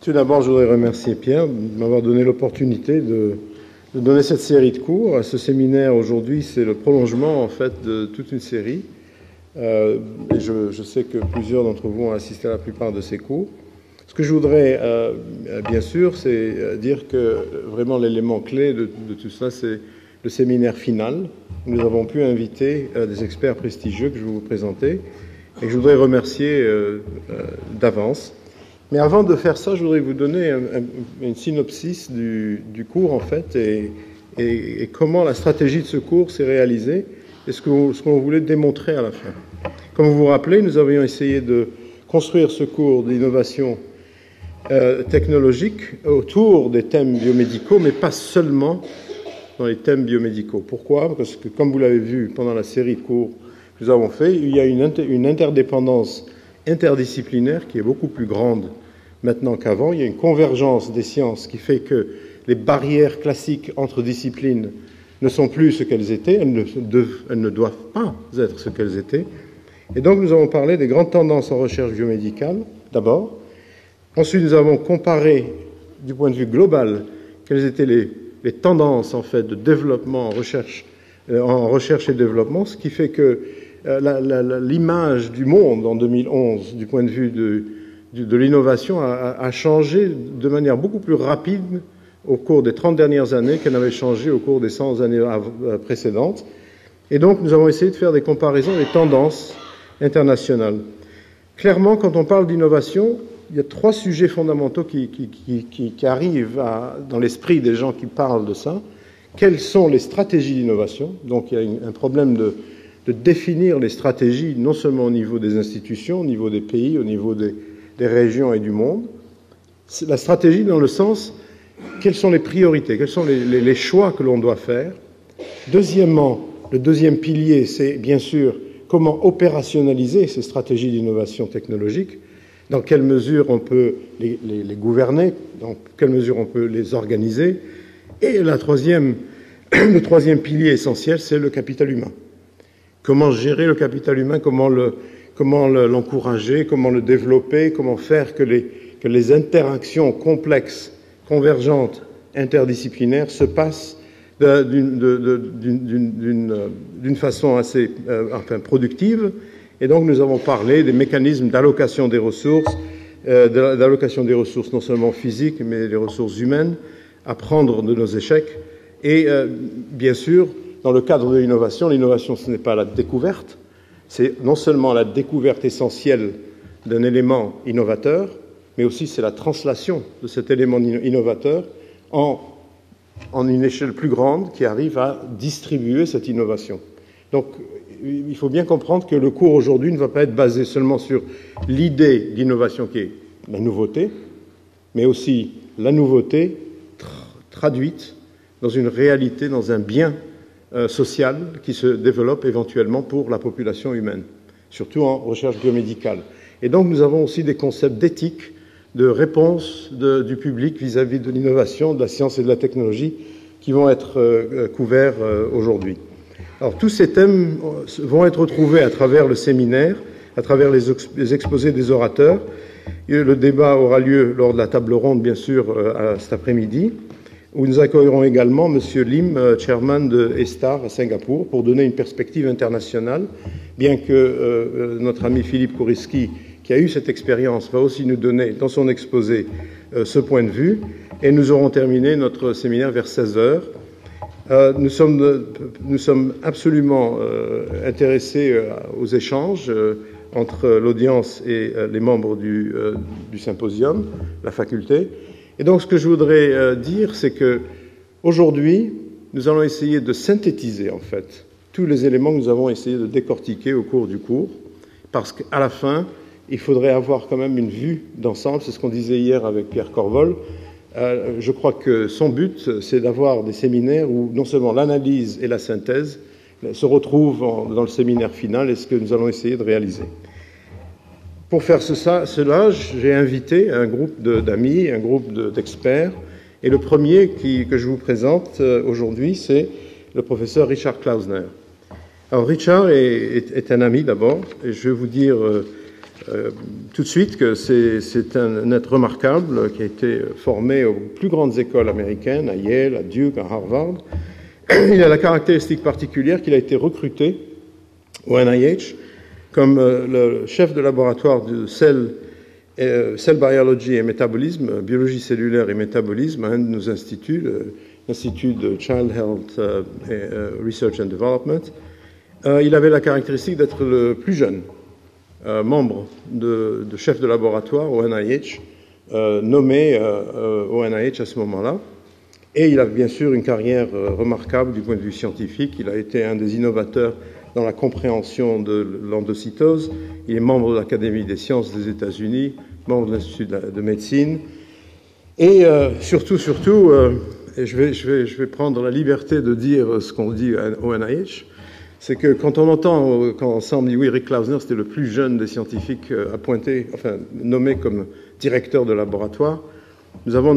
Tout d'abord, je voudrais remercier Pierre de m'avoir donné l'opportunité de donner cette série de cours. Ce séminaire aujourd'hui, c'est le prolongement en fait de toute une série. Et je sais que plusieurs d'entre vous ont assisté à la plupart de ces cours. Ce que je voudrais, bien sûr, c'est dire que vraiment l'élément clé de tout ça, c'est le séminaire final. Nous avons pu inviter des experts prestigieux que je vais vous présenter et que je voudrais remercier d'avance. Mais avant de faire ça, je voudrais vous donner une synopsis du cours, en fait, et comment la stratégie de ce cours s'est réalisée et ce qu'on voulait démontrer à la fin. Comme vous vous rappelez, nous avions essayé de construire ce cours d'innovation technologique autour des thèmes biomédicaux, mais pas seulement dans les thèmes biomédicaux. Pourquoi? Parce que, comme vous l'avez vu pendant la série de cours que nous avons fait, il y a une interdépendance interdisciplinaire qui est beaucoup plus grande maintenant qu'avant. Il y a une convergence des sciences qui fait que les barrières classiques entre disciplines ne sont plus ce qu'elles étaient, elles ne doivent pas être ce qu'elles étaient. Et donc nous avons parlé des grandes tendances en recherche biomédicale, d'abord. Ensuite, nous avons comparé, du point de vue global, quelles étaient les tendances en fait de développement en recherche et développement, ce qui fait que l'image du monde en 2011, du point de vue de l'innovation, a changé de manière beaucoup plus rapide au cours des 30 dernières années qu'elle n'avait changé au cours des 100 années précédentes. Et donc, nous avons essayé de faire des comparaisons des tendances internationales. Clairement, quand on parle d'innovation, il y a trois sujets fondamentaux qui arrivent dans l'esprit des gens qui parlent de ça. Quelles sont les stratégies d'innovation? Donc, il y a un problème de définir les stratégies, non seulement au niveau des institutions, au niveau des pays, au niveau des régions et du monde. La stratégie dans le sens, quelles sont les priorités, quels sont les choix que l'on doit faire. Deuxièmement, le deuxième pilier, c'est bien sûr comment opérationnaliser ces stratégies d'innovation technologique, dans quelle mesure on peut les gouverner, dans quelle mesure on peut les organiser. Et le troisième pilier essentiel, c'est le capital humain. Comment gérer le capital humain, comment l'encourager, comment le développer, comment faire que les interactions complexes, convergentes, interdisciplinaires se passent d'une façon assez productive. Et donc nous avons parlé des mécanismes d'allocation des ressources, non seulement physiques, mais des ressources humaines, apprendre de nos échecs. Et bien sûr, dans le cadre de l'innovation, ce n'est pas la découverte, c'est non seulement la découverte essentielle d'un élément innovateur, mais aussi c'est la translation de cet élément innovateur en une échelle plus grande qui arrive à distribuer cette innovation. Donc, il faut bien comprendre que le cours aujourd'hui ne va pas être basé seulement sur l'idée d'innovation qui est la nouveauté, mais aussi la nouveauté traduite dans une réalité, dans un bien social qui se développe éventuellement pour la population humaine, surtout en recherche biomédicale. Et donc nous avons aussi des concepts d'éthique, de réponse du public vis-à-vis de l'innovation, de la science et de la technologie qui vont être couverts aujourd'hui. Alors tous ces thèmes vont être retrouvés à travers le séminaire, à travers les exposés des orateurs. Et le débat aura lieu lors de la table ronde, bien sûr, cet après-midi, où nous accueillerons également M. Lim, chairman de ESTAR à Singapour, pour donner une perspective internationale, bien que notre ami Philippe Kouriski, qui a eu cette expérience, va aussi nous donner, dans son exposé, ce point de vue. Et nous aurons terminé notre séminaire vers 16 heures. Nous sommes absolument intéressés aux échanges entre l'audience et les membres du symposium, la faculté. Et donc, ce que je voudrais dire, c'est que aujourd'hui, nous allons essayer de synthétiser, en fait, tous les éléments que nous avons essayé de décortiquer au cours du cours, parce qu'à la fin, il faudrait avoir quand même une vue d'ensemble. C'est ce qu'on disait hier avec Pierre Corvol. Je crois que son but, c'est d'avoir des séminaires où non seulement l'analyse et la synthèse se retrouvent dans le séminaire final, et ce que nous allons essayer de réaliser. Pour faire cela, j'ai invité un groupe d'amis, un groupe d'experts, et le premier que je vous présente aujourd'hui, c'est le professeur Richard Klausner. Alors Richard est un ami d'abord, et je vais vous dire tout de suite que c'est un être remarquable qui a été formé aux plus grandes écoles américaines, à Yale, à Duke, à Harvard. Il a la caractéristique particulière qu'il a été recruté au NIH comme le chef de laboratoire de Cell Biology et Métabolisme, biologie cellulaire et métabolisme, à un de nos instituts, l'Institut de Child Health Research and Development. Il avait la caractéristique d'être le plus jeune membre de chef de laboratoire au NIH, nommé au NIH à ce moment-là. Et il a bien sûr une carrière remarquable du point de vue scientifique. Il a été un des innovateurs dans la compréhension de l'endocytose. Il est membre de l'Académie des sciences des États-Unis, membre de l'Institut de médecine. Et surtout, je vais prendre la liberté de dire ce qu'on dit au NIH, c'est que quand on entend, quand ensemble dit oui, Rick Klausner, c'était le plus jeune des scientifiques appointés, enfin nommé comme directeur de laboratoire, nous avons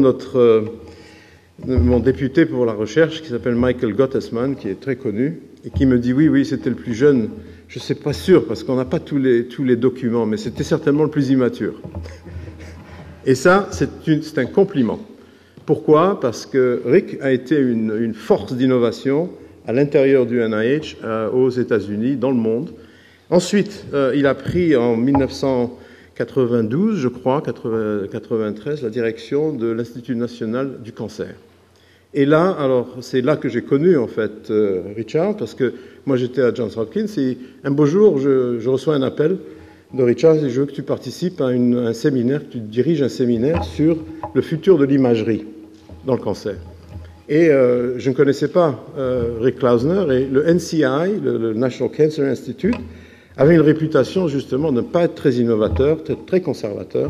mon député pour la recherche qui s'appelle Michael Gottesman, qui est très connu, et qui me dit oui, c'était le plus jeune. Je ne sais pas sûr, parce qu'on n'a pas tous les documents, mais c'était certainement le plus immature. Et ça, c'est un compliment. Pourquoi? Parce que Rick a été une force d'innovation à l'intérieur du NIH, aux États-Unis, dans le monde. Ensuite, il a pris en 1992, je crois, 93, la direction de l'Institut national du cancer. Et là, alors, c'est là que j'ai connu, en fait, Richard, parce que moi, j'étais à Johns Hopkins, et un beau jour, je reçois un appel de Richard, et je veux que tu participes à un séminaire, que tu diriges un séminaire sur le futur de l'imagerie dans le cancer. Et je ne connaissais pas Rick Klausner, et le NCI, le National Cancer Institute, avait une réputation, justement, de ne pas être très innovateur, d'être très conservateur,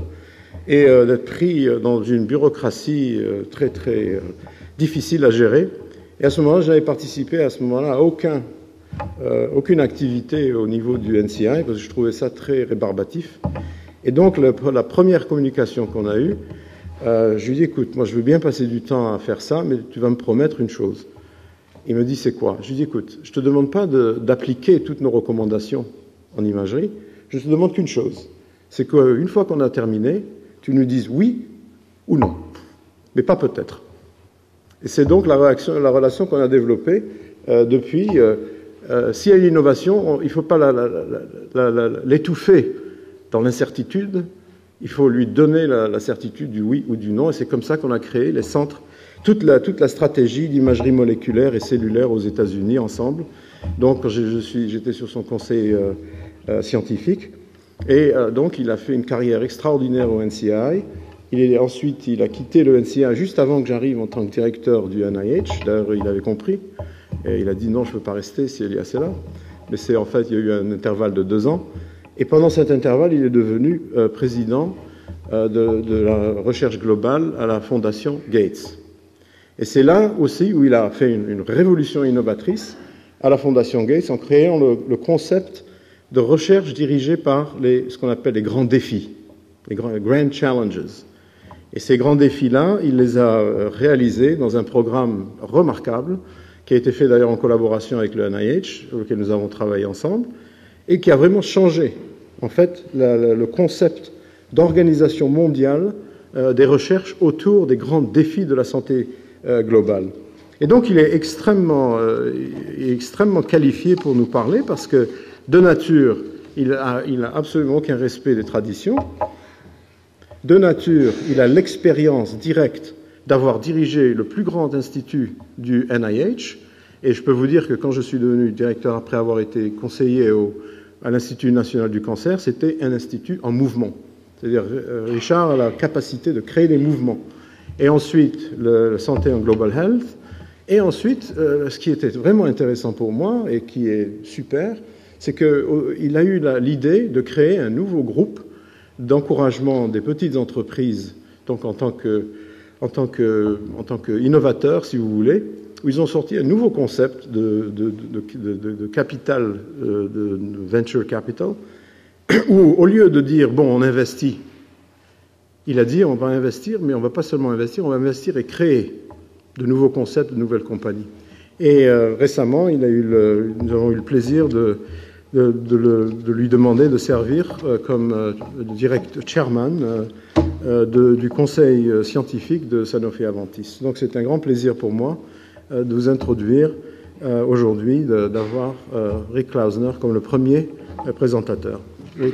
et d'être pris dans une bureaucratie très difficile à gérer. Et à ce moment-là, j'avais participé à aucune activité au niveau du NCI, parce que je trouvais ça très rébarbatif. Et donc, la première communication qu'on a eue, je lui dis, écoute, moi je veux bien passer du temps à faire ça, mais tu vas me promettre une chose. Il me dit, c'est quoi? Je lui dis, écoute, je ne te demande pas d'appliquer toutes nos recommandations en imagerie, je te demande qu'une chose, c'est qu'une fois qu'on a terminé, tu nous dises oui ou non, mais pas peut-être. Et c'est donc la relation qu'on a développée depuis. S'il y a une innovation, il ne faut pas l'étouffer dans l'incertitude, il faut lui donner la certitude du oui ou du non, et c'est comme ça qu'on a créé les centres, toute la stratégie d'imagerie moléculaire et cellulaire aux États-Unis ensemble. Donc j'étais sur son conseil scientifique, et donc il a fait une carrière extraordinaire au NCI. Ensuite, il a quitté le NCI juste avant que j'arrive en tant que directeur du NIH. D'ailleurs, il avait compris, et il a dit non, je ne peux pas rester si Elias est là. Mais en fait, il y a eu un intervalle de 2 ans. Et pendant cet intervalle, il est devenu président de la recherche globale à la fondation Gates. Et c'est là aussi où il a fait une révolution innovatrice à la fondation Gates en créant le concept de recherche dirigée par ce qu'on appelle les grands défis, les grand challenges. Et ces grands défis-là, il les a réalisés dans un programme remarquable qui a été fait d'ailleurs en collaboration avec le NIH, auquel nous avons travaillé ensemble, et qui a vraiment changé, en fait, le concept d'organisation mondiale des recherches autour des grands défis de la santé globale. Et donc, il est extrêmement qualifié pour nous parler parce que, de nature, il n'a absolument aucun respect des traditions. De nature, il a l'expérience directe d'avoir dirigé le plus grand institut du NIH. Et je peux vous dire que quand je suis devenu directeur, après avoir été conseiller à l'Institut national du cancer, c'était un institut en mouvement. C'est-à-dire, Richard a la capacité de créer des mouvements. Et ensuite, le santé en global health. Et ensuite, ce qui était vraiment intéressant pour moi et qui est super, c'est qu'il a eu l'idée de créer un nouveau groupe d'encouragement des petites entreprises, donc en tant qu'innovateur, si vous voulez, où ils ont sorti un nouveau concept de capital, de venture capital, où au lieu de dire, bon, on investit, il a dit, on va investir, mais on ne va pas seulement investir, on va investir et créer de nouveaux concepts, de nouvelles compagnies. Et récemment, nous avons eu le plaisir de lui demander de servir comme direct chairman du conseil scientifique de Sanofi Aventis. Donc c'est un grand plaisir pour moi de vous introduire aujourd'hui, d'avoir Rick Klausner comme le premier présentateur. Rick.